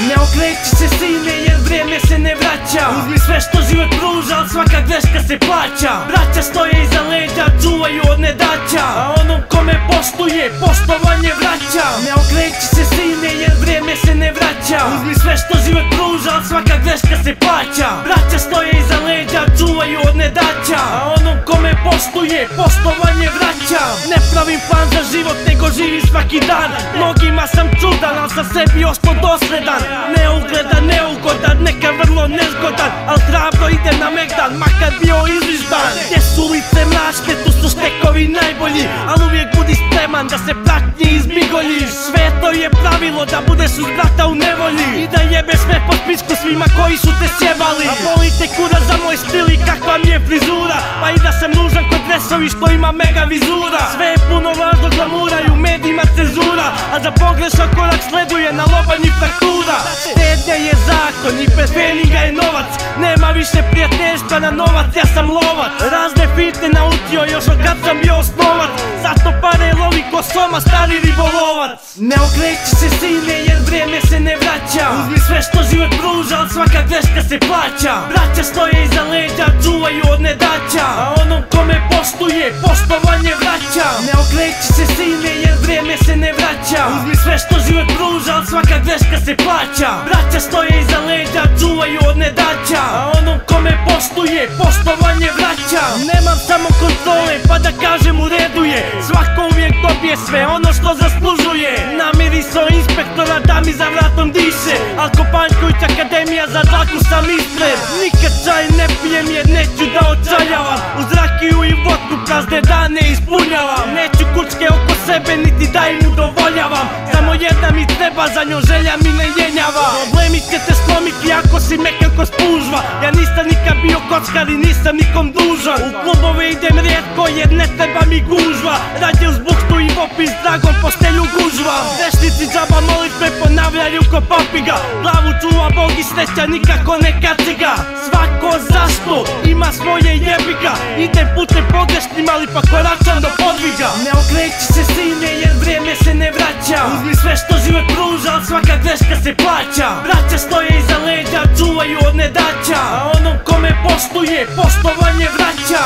Ne okreći se sine jer vrijeme se ne vraća. Uzmi sve što život pruža, al svaka greška se plaća. Braća stoje iza leđa, čuvaju od nedaća, a onom kome poštuje, poštovanje vraća. Ne okreći se sine jer vrijeme se ne vraća. Uzmi sve što život pruža, al svaka greška se plaća. Braća stoje iza leđa, čuvaju od nedaća, a onom kome poštuje, poštovanje vraća. Ne pravim plan za život, nego živim svaki dan. Mnogima sam čudan, al sa sebi ostao dosledan. Neugledan, neugodan, neka vrlo nezgodan, al hrabro idem na Megdan, makar bio izliždan. Gdje su ulice mračne, tu su štekovi najbolji, al uvijek budi spreman da se pratnje izmigoljiš. Sveto je pravilo da budeš uz brata u nevolji i da jebeš sve pod pisku svima koji su te sjebali. A volite kura za moj stil i kakva mi je frizura, pa i da sam nužan kod dresovi što ima mega vizura. Sve je puno važno, glamura i u medijima cenzura, a za pogrešan korak sleduje na lobanji fraktura. Štednja je zakon i bez treninga je novac, nema više prijateljstva na novac, ja sam lovac. Razne finte naučio još od kad sam bio osnovac, zato pare lovi ko soma stari ribolovac. Ne okreći se sine jer vrijeme se ne vraća. Uzmi sve što život pruža, al svaka greška se plaća. Braća stoje iza leđa, čuvaju od nedaća, a onom kome poštuje, poštovanje vraća. Ne okreći se sine jer vrijeme se ne vraća. Uzmi sve što život pruža, al svaka greška se plaća. Braća stoje iza leđa, čuvaju od nedaća, a onom kome poštuje, poštovanje vraća. Nemam samo kontrole pa da kažem u redu je, svako uvijek dobije sve ono što zaslužuje. Namiriso inspektora da mi za vratom diše, Alko Panjković akademija, za dlaku sam ispred. Nikad čaj ne pijem jer neću da očaljavam, uz rakiju i vodku prazne dane ispunjavam. Neću kučke oko sebe niti da im udovoljavam, samo jedna mi treba, za njom želja mi ne jenjava. Problemi će te slomiti ako si mekan ko spužva, ja nisam nikad bio kockar i nisam nikom dužan. U klubove idem rijetko jer ne treba mi gužva, rađe uz buktu i vopis dragom postelju gužva. Vešnici džaba molitve ponavljaju ko papiga, glavu čuva Bog i sreća nikako ne kaciga. Svako zašto ima svoje jebiga, idem putem pogrešnim ali pa koračam do podviga. Ne okreći se sine jer vrijeme se ne vraća. Uzmi sve što život pruža, al svaka greška se plaća. Braća stoje iza leđa, čuvaju od nedaća, a onom kome poštuje, poštovanje vraća.